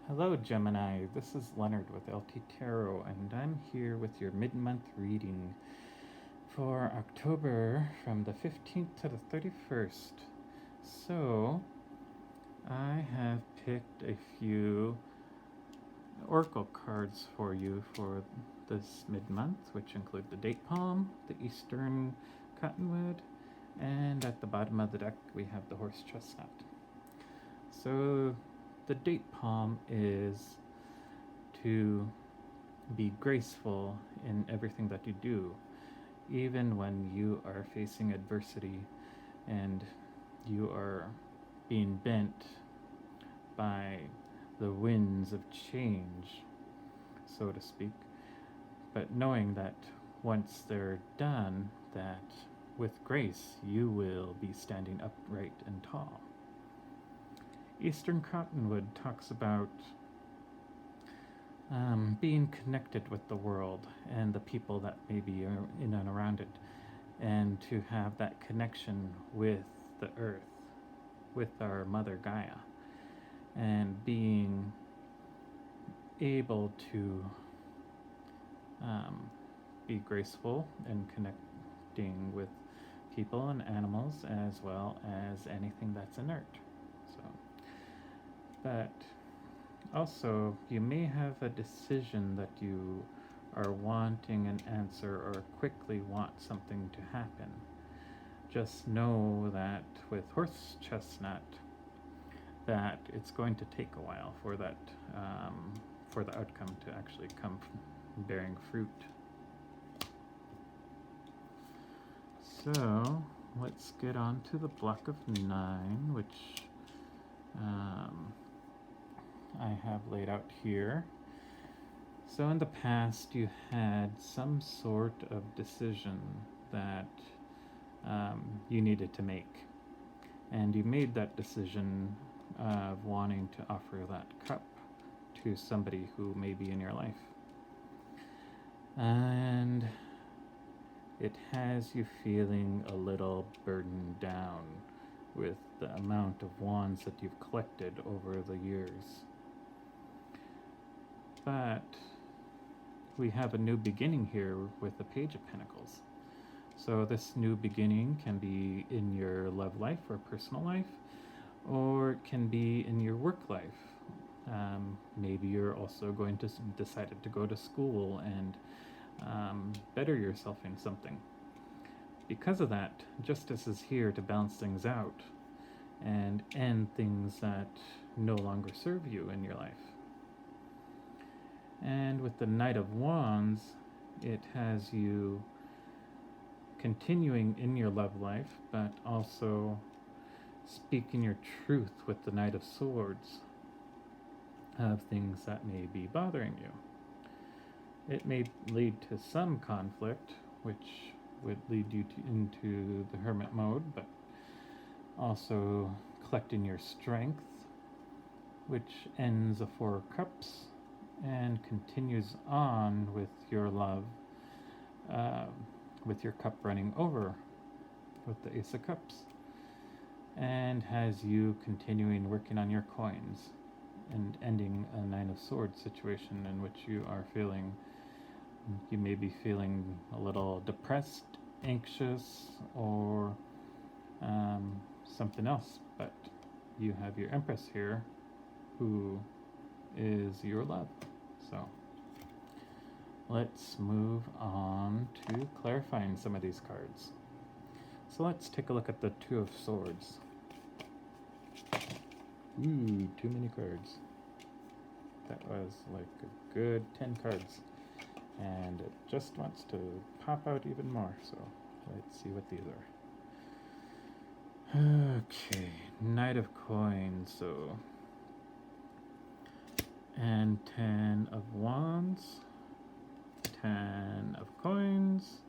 Hello, Gemini. This is Leonard with LT Tarot, and I'm here with your mid month reading for October from the 15th to the 31st. So, I have picked a few oracle cards for you for this mid month, which include the date palm, the eastern cottonwood, and at the bottom of the deck we have the horse chestnut. So, the date palm is to be graceful in everything that you do, even when you are facing adversity and you are being bent by the winds of change, so to speak, but knowing that once they're done, that with grace you will be standing upright and tall. Eastern Cottonwood talks about being connected with the world and the people that maybe are in and around it, and to have that connection with the earth, with our mother Gaia, and being able to be graceful and connecting with people and animals as well as anything that's inert. So, but also, you may have a decision that you are wanting an answer or quickly want something to happen. Just know that with horse chestnut, that it's going to take a while for that, for the outcome to actually come bearing fruit. So let's get on to the block of 9, which I have laid out here. So in the past, you had some sort of decision that you needed to make, and you made that decision of wanting to offer that cup to somebody who may be in your life. And it has you feeling a little burdened down with the amount of wands that you've collected over the years. But we have a new beginning here with the Page of Pentacles. So this new beginning can be in your love life or personal life, or it can be in your work life. Maybe you're also going to decided to go to school and better yourself in something. Because of that, justice is here to balance things out and end things that no longer serve you in your life. And with the Knight of Wands, it has you continuing in your love life, but also speaking your truth with the Knight of Swords of things that may be bothering you. It may lead to some conflict, which would lead you into the hermit mode, but also collecting your strength, which ends a 4 of Cups and continues on with your love, with your cup running over with the Ace of Cups, and has you continuing working on your coins and ending a 9 of Swords situation in which you are feeling, you may be feeling a little depressed, anxious, or something else, but you have your Empress here who is your love. So let's move on to clarifying some of these cards. So let's take a look at the 2 of Swords. Ooh, too many cards. That was like a good 10 cards. And it just wants to pop out even more. So let's see what these are. Okay, Knight of Coins. So, and 10 of Wands, 10 of Coins,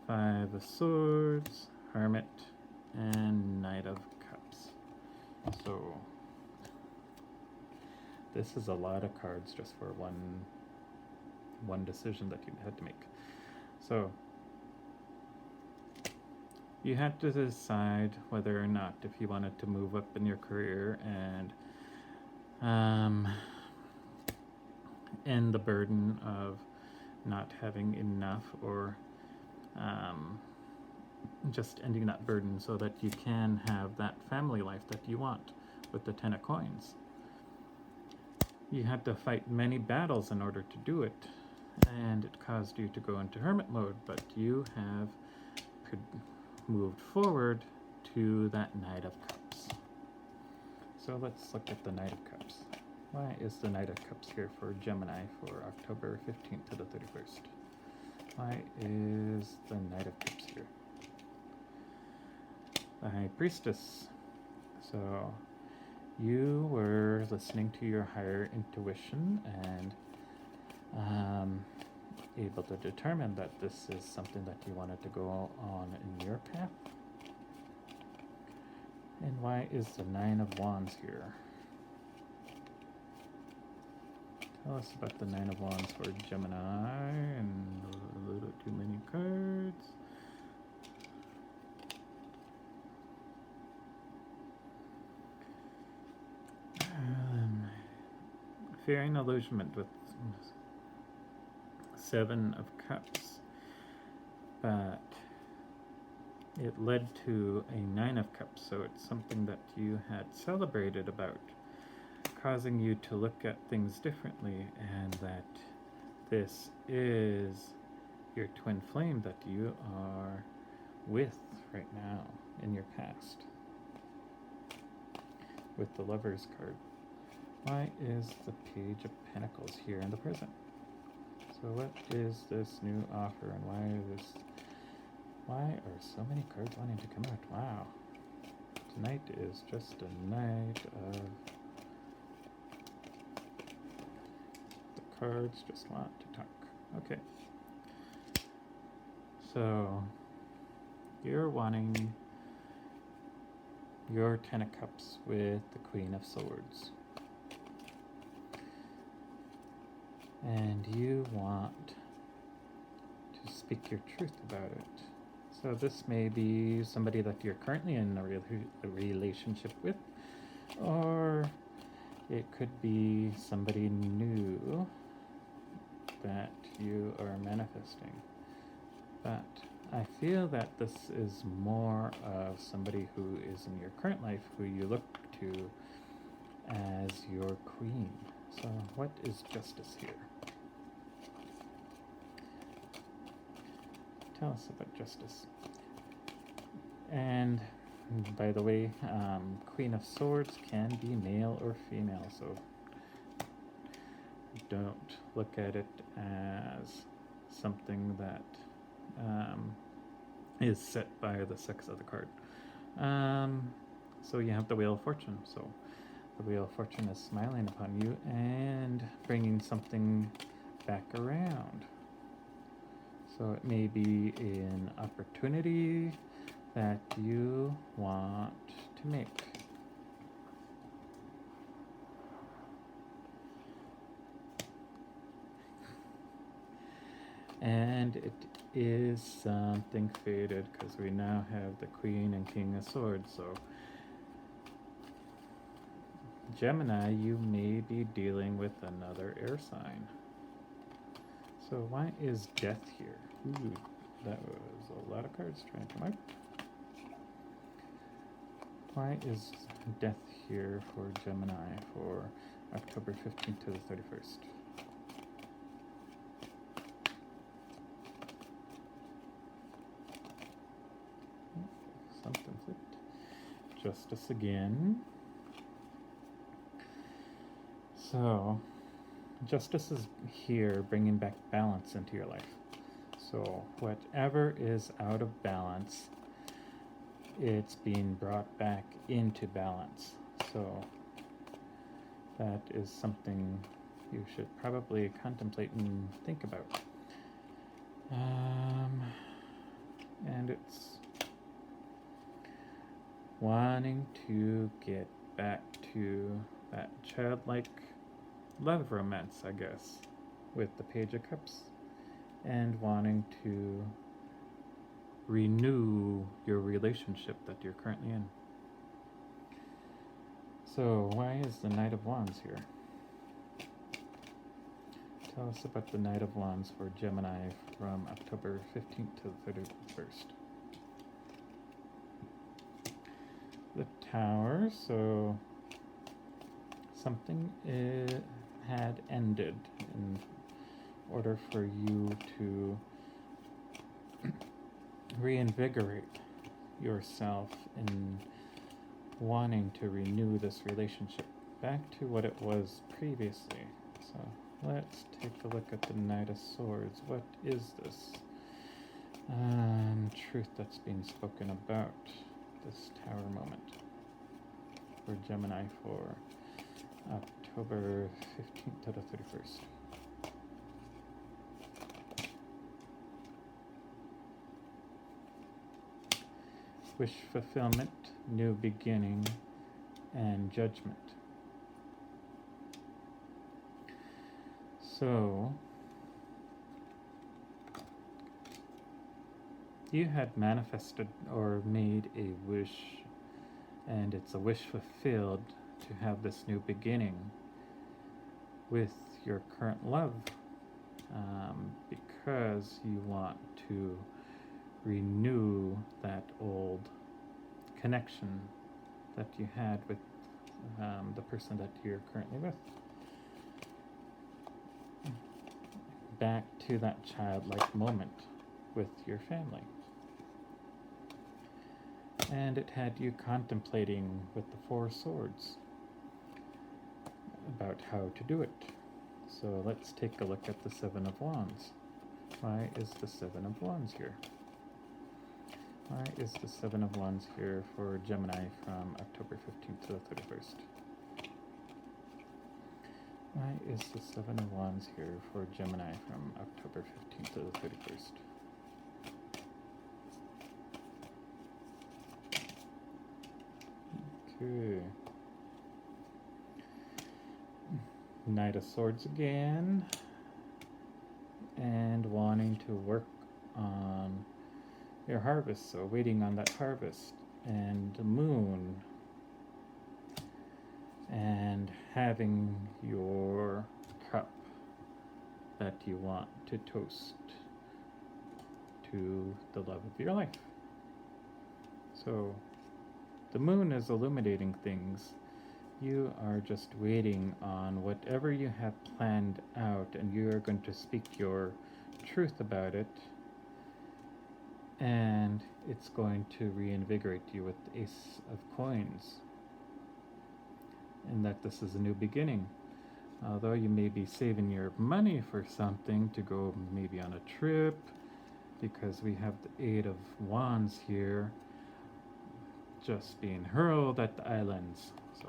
5 of Swords, Hermit, and Knight of Cups. So this is a lot of cards just for one decision that you had to make. So you had to decide whether or not if you wanted to move up in your career and end the burden of not having enough, or just ending that burden so that you can have that family life that you want with the 10 of coins. You had to fight many battles in order to do it, and it caused you to go into hermit mode, but you have moved forward to that Knight of Cups. So let's look at the Knight of Cups. Why is the Knight of Cups here for Gemini for October 15th to the 31st? Why is the Knight of Cups here? The High Priestess. So you were listening to your higher intuition and able to determine that this is something that you wanted to go on in your path. And why is the Nine of Wands here? Tell us about the Nine of Wands for Gemini, and a little too many cards. Fearing illusionment with Seven of Cups, but it led to a Nine of Cups, so it's something that you had celebrated about, causing you to look at things differently, and that this is your twin flame that you are with right now in your past. With the Lover's card. Why is the Page of Pentacles here in the present? So what is this new offer, and why are so many cards wanting to come out? Wow. Tonight is just a night of the cards just want to talk. Okay. So you're wanting your Ten of Cups with the Queen of Swords. And you want to speak your truth about it. So this may be somebody that you're currently in a relationship with, or it could be somebody new that you are manifesting. But I feel that this is more of somebody who is in your current life, who you look to as your queen. So what is justice here? Tell us about justice. And by the way, Queen of Swords can be male or female, so don't look at it as something that is set by the sex of the card. So you have the Wheel of Fortune. So the Wheel of Fortune is smiling upon you and bringing something back around. So it may be an opportunity that you want to make. And it is something faded, because we now have the Queen and King of Swords. So Gemini, you may be dealing with another air sign. So why is Death here? Ooh, that was a lot of cards trying to come out. Why is Death here for Gemini for October 15th to the 31st? Something flipped. Justice again. So Justice is here, bringing back balance into your life. So whatever is out of balance, it's being brought back into balance. So that is something you should probably contemplate and think about. And it's wanting to get back to that childlike love romance, I guess, with the Page of Cups, and wanting to renew your relationship that you're currently in. So why is the Knight of Wands here? Tell us about the Knight of Wands for Gemini from October 15th to the 31st. The Tower, so something had ended in order for you to reinvigorate yourself in wanting to renew this relationship back to what it was previously. So let's take a look at the Knight of Swords. What is this truth that's being spoken about, this Tower moment for Gemini for October 15th to the 31st? Wish fulfillment, new beginning, and judgment. So, you had manifested or made a wish, and it's a wish fulfilled to have this new beginning with your current love, because you want to renew that old connection that you had with the person that you're currently with. Back to that childlike moment with your family. And it had you contemplating with the Four Swords about how to do it. So let's take a look at the Seven of Wands. Why is the Seven of Wands here? Why is the Seven of Wands here for Gemini from October 15th to the 31st? Why is the Seven of Wands here for Gemini from October 15th to the 31st? Okay. Knight of Swords again. And wanting to work on your harvest, so waiting on that harvest. And the Moon. And having your cup that you want to toast to the love of your life. So the Moon is illuminating things. You are just waiting on whatever you have planned out, and you are going to speak your truth about it, and it's going to reinvigorate you with the Ace of Coins. And that this is a new beginning. Although you may be saving your money for something to go maybe on a trip, because we have the Eight of Wands here just being hurled at the islands. So,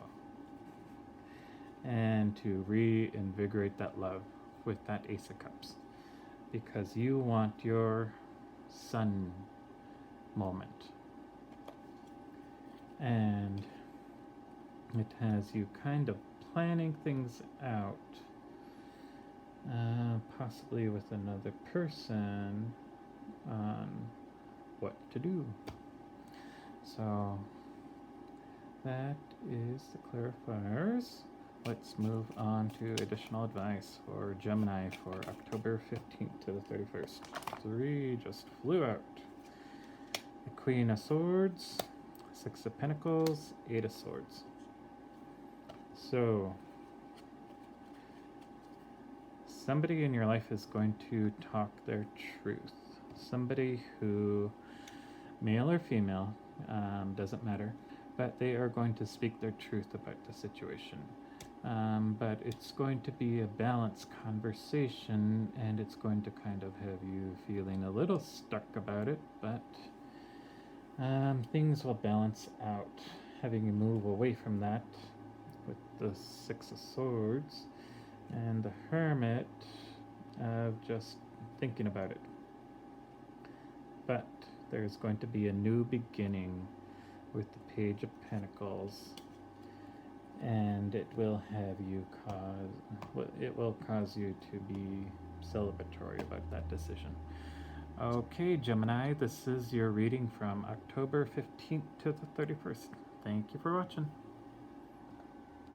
and to reinvigorate that love with that Ace of Cups, because you want your sun moment. And it has you kind of planning things out, possibly with another person, on what to do. So that is the clarifiers. Let's move on to additional advice for Gemini for October 15th to the 31st. 3 just flew out. The Queen of Swords, Six of Pentacles, Eight of Swords. So, somebody in your life is going to talk their truth. Somebody who, male or female, doesn't matter, but they are going to speak their truth about the situation. But it's going to be a balanced conversation, and it's going to kind of have you feeling a little stuck about it, but things will balance out, having you move away from that with the Six of Swords and the Hermit of just thinking about it. But there's going to be a new beginning with the Page of Pentacles, and it will have you cause you to be celebratory about that decision. Okay, Gemini, this is your reading from October 15th to the 31st. Thank you for watching.